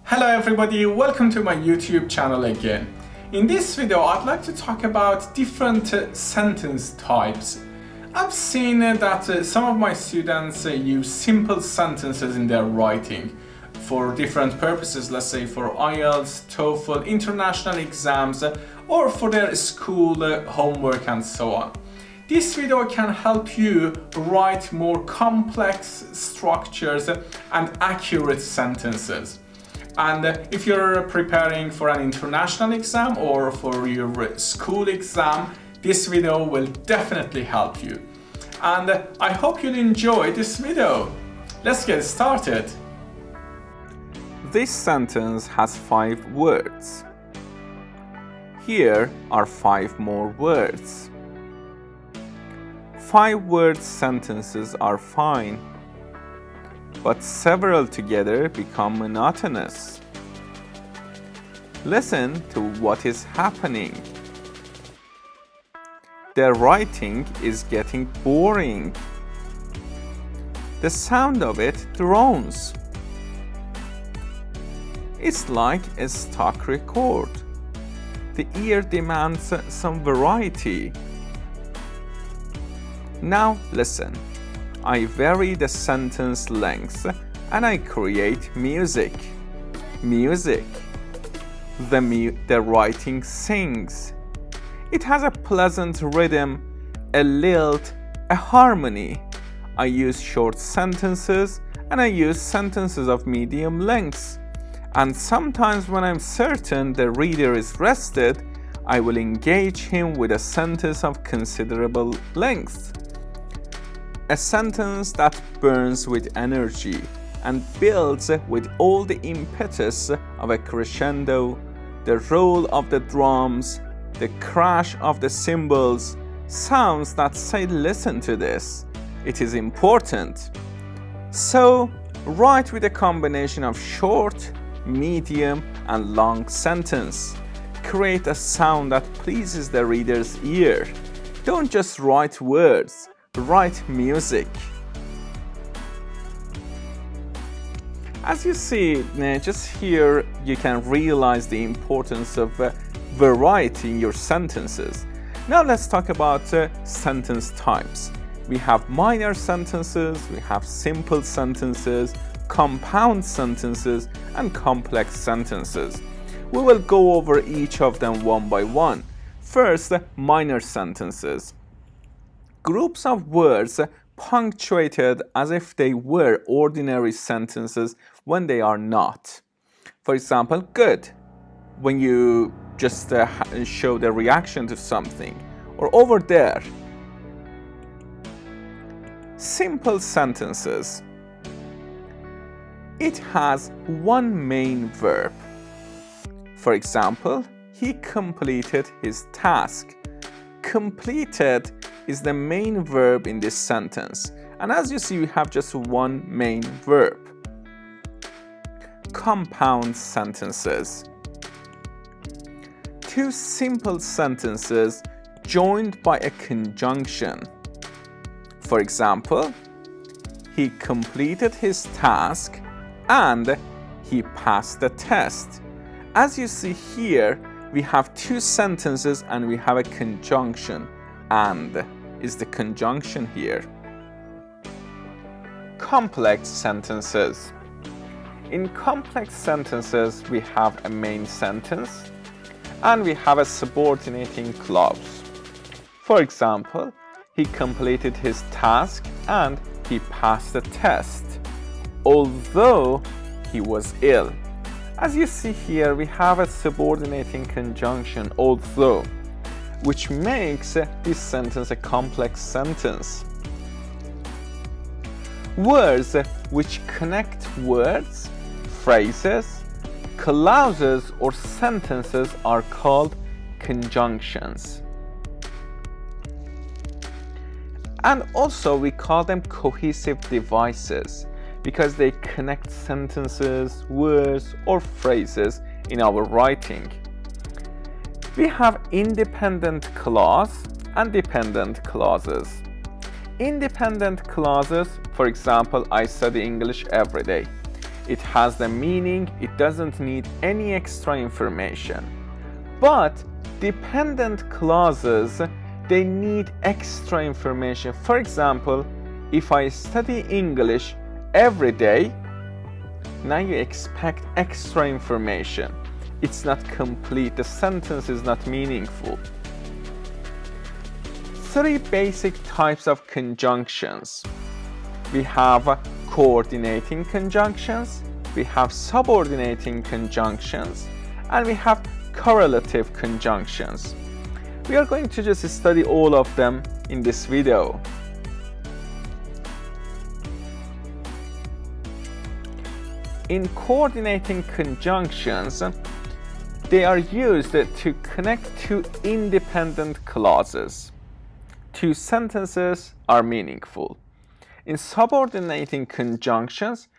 Hello everybody, welcome to my YouTube channel again. In this video, I'd like to talk about different sentence types. I've seen that some of my students use simple sentences in their writing for different purposes, let's say for IELTS, TOEFL, international exams, or for their school homework and so on. This video can help you write more complex structures and accurate sentences. And if you're preparing for an international exam or for your school exam, this video will definitely help you. And I hope you'll enjoy this video. Let's get started. This sentence has 5 words. Here are 5 more words. 5-word sentences are fine, but several together become monotonous. Listen to what is happening. The writing is getting boring. The sound of it drones. It's like a stock record. The ear demands some variety. Now listen. I vary the sentence length and I create music. Music. The writing sings. It has a pleasant rhythm, a lilt, a harmony. I use short sentences and I use sentences of medium lengths. And sometimes when I'm certain the reader is rested, I will engage him with a sentence of considerable length. A sentence that burns with energy and builds with all the impetus of a crescendo, the roll of the drums, the crash of the cymbals, sounds that say, listen to this, it is important. So, write with a combination of short, medium, and long sentence. Create a sound that pleases the reader's ear. Don't just write words. Write music. As you see, just here you can realize the importance of variety in your sentences. Now let's talk about sentence types. We have minor sentences, we have simple sentences, compound sentences, and complex sentences. We will go over each of them one by one. First, minor sentences. Groups of words punctuated as if they were ordinary sentences when they are not. For example, good, when you just show the reaction to something, or over there. Simple sentences. It has one main verb. For example, he completed his task. Completed is the main verb in this sentence. And as you see, we have just one main verb. Compound sentences. 2 simple sentences joined by a conjunction. For example, he completed his task and he passed the test. As you see here, we have 2 sentences and we have a conjunction. And is the conjunction here. Complex sentences. In complex sentences, we have a main sentence and we have a subordinating clause. For example, he completed his task and he passed the test, although he was ill. As you see here, we have a subordinating conjunction, although, which makes this sentence a complex sentence. Words which connect words, phrases, clauses, or sentences are called conjunctions. And also we call them cohesive devices because they connect sentences, words, or phrases in our writing. We have independent clause and dependent clauses. Independent clauses, for example, I study English every day. it has the meaning, it doesn't need any extra information. But dependent clauses, they need extra information. For example, if I study English every day, now you expect extra information. It's not complete, the sentence is not meaningful. 3 basic types of conjunctions. We have coordinating conjunctions, we have subordinating conjunctions, and we have correlative conjunctions. We are going to just study all of them in this video. In coordinating conjunctions, they are used to connect 2 independent clauses. 2 sentences are meaningful. In subordinating conjunctions,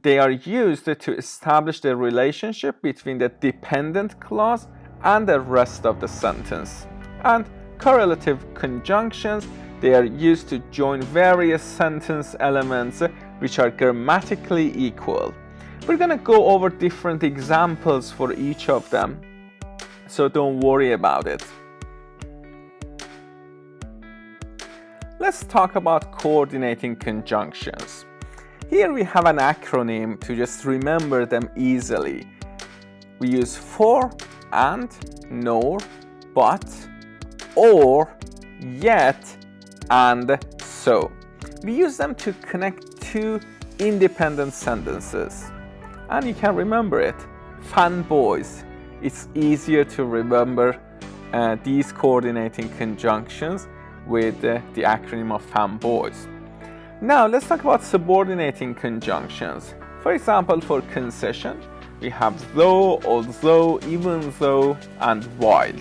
they are used to establish the relationship between the dependent clause and the rest of the sentence. And correlative conjunctions, they are used to join various sentence elements which are grammatically equal. We're going to go over different examples for each of them, so don't worry about it. Let's talk about coordinating conjunctions. Here we have an acronym to just remember them easily. We use for, and, nor, but, or, yet, and so. We use them to connect 2 independent sentences. And you can remember it. Fanboys. It's easier to remember these coordinating conjunctions with the acronym of fanboys. Now let's talk about subordinating conjunctions. For example, for concession, we have though, although, even though, and while.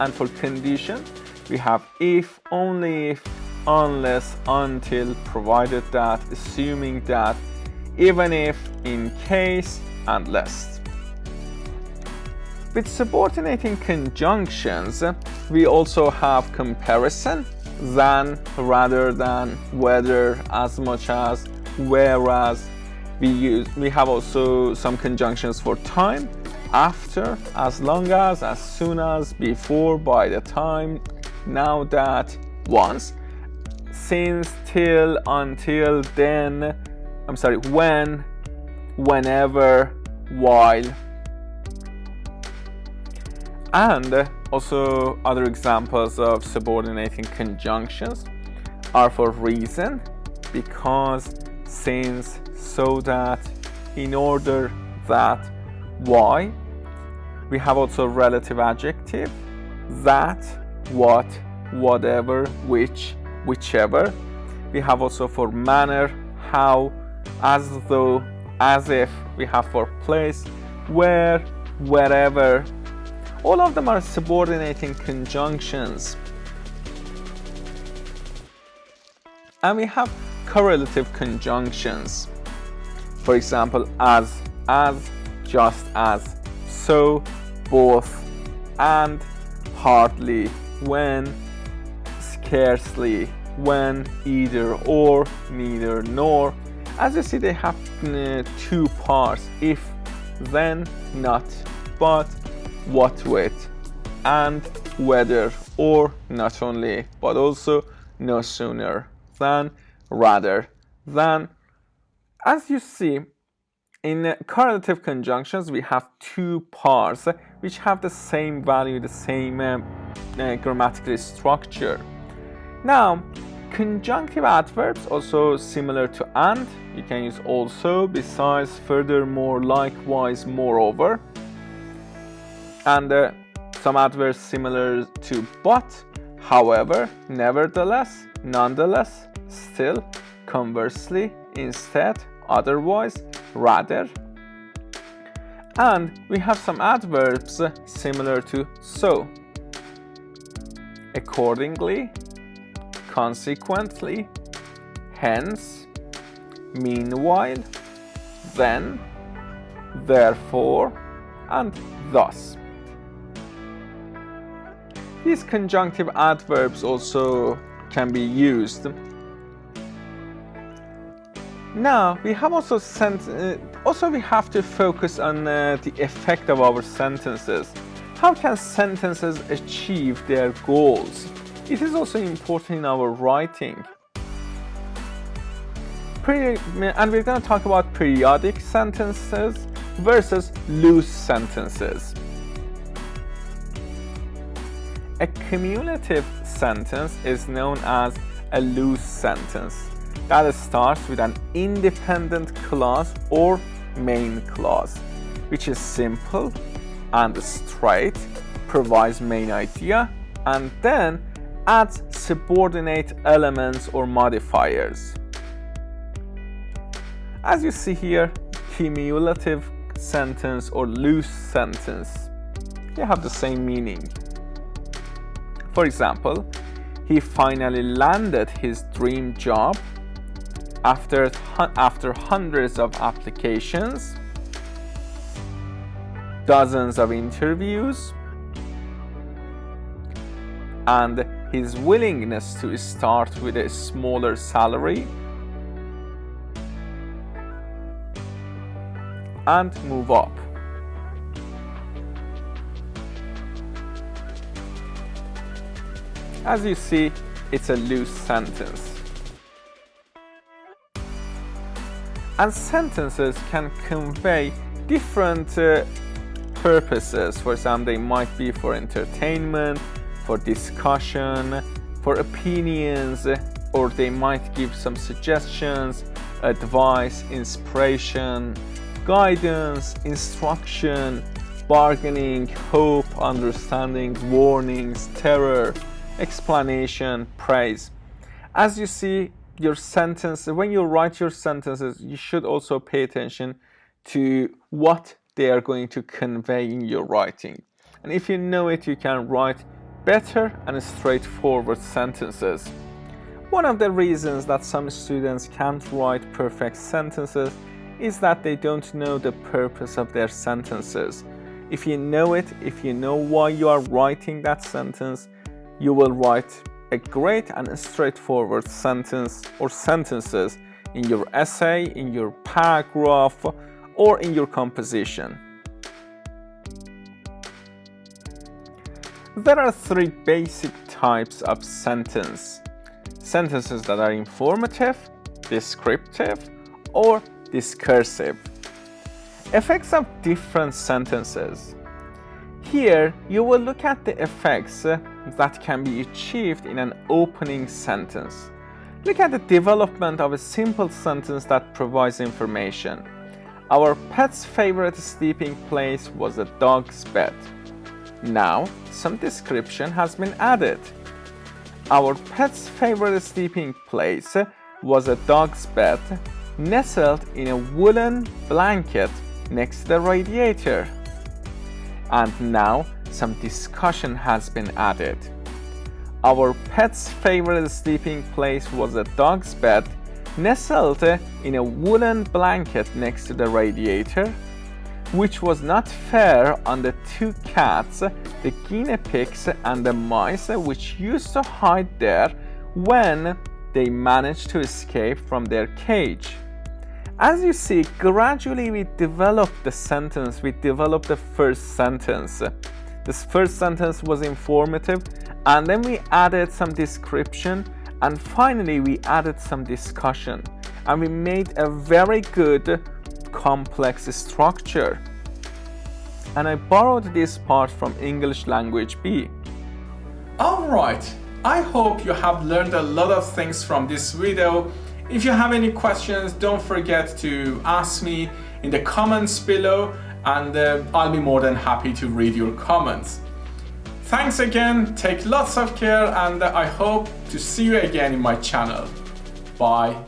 And for condition, we have if, only if, unless, until, provided that, assuming that, even if, in case, and lest. With subordinating conjunctions, we also have comparison, than, rather than, whether, as much as, whereas. We have also some conjunctions for time, after, as long as soon as, before, by the time, now that, once, since, till, until, then, when, whenever, while. And also other examples of subordinating conjunctions are for reason, because, since, so that, in order that, why. We have also relative adjective, that, what, whatever, which, whichever. We have also for manner, how, as though, as if. We have for place, where, wherever. All of them are subordinating conjunctions. And we have correlative conjunctions. For example, as, just as, so, both, and, hardly, when, scarcely, when, either or, neither nor. As you see, they have 2 parts: if, then, not, but, what with, and, whether, or, not only, but also, no sooner than, rather than. As you see, in correlative conjunctions, we have 2 parts which have the same value, the same grammatical structure. Now, conjunctive adverbs, also similar to and, you can use also, besides, furthermore, likewise, moreover. And some adverbs similar to but, however, nevertheless, nonetheless, still, conversely, instead, otherwise, rather. And we have some adverbs similar to so: accordingly, consequently, hence, meanwhile, then, therefore, and thus. These conjunctive adverbs also can be used. Now we have also we have to focus on the effect of our sentences. How can sentences achieve their goals? It is also important in our writing. And we're going to talk about periodic sentences versus loose sentences. A cumulative sentence is known as a loose sentence that starts with an independent clause or main clause, which is simple and straight, provides main idea, and then adds subordinate elements or modifiers. As you see here, cumulative sentence or loose sentence, they have the same meaning. For example, he finally landed his dream job after hundreds of applications, dozens of interviews, and his willingness to start with a smaller salary and move up. As you see, it's a loose sentence. And sentences can convey different purposes. For example, they might be for entertainment, for discussion, for opinions, or they might give some suggestions, advice, inspiration, guidance, instruction, bargaining, hope, understanding, warnings, terror, explanation, praise. As you see, your sentence, when you write your sentences, you should also pay attention to what they are going to convey in your writing. And if you know it, you can write better and straightforward sentences. One of the reasons that some students can't write perfect sentences is that they don't know the purpose of their sentences. If you know it, if you know why you are writing that sentence, you will write a great and straightforward sentence or sentences in your essay, in your paragraph, or in your composition. There are three basic types of sentence. Sentences that are informative, descriptive, or discursive. Effects of different sentences. Here, you will look at the effects that can be achieved in an opening sentence. Look at the development of a simple sentence that provides information. Our pet's favorite sleeping place was a dog's bed. Now, some description has been added. Our pet's favorite sleeping place was a dog's bed nestled in a woolen blanket next to the radiator. And now some discussion has been added. Our pet's favorite sleeping place was a dog's bed nestled in a woolen blanket next to the radiator, which was not fair on the two cats, the guinea pigs and the mice, which used to hide there when they managed to escape from their cage. As you see, gradually we developed the sentence, we developed the first sentence. This first sentence was informative, and then we added some description, and finally we added some discussion. And we made a very good complex structure. And I borrowed this part from English Language B. Alright, I hope you have learned a lot of things from this video. If you have any questions, don't forget to ask me in the comments below, and I'll be more than happy to read your comments. Thanks again, take lots of care, and I hope to see you again in my channel. Bye.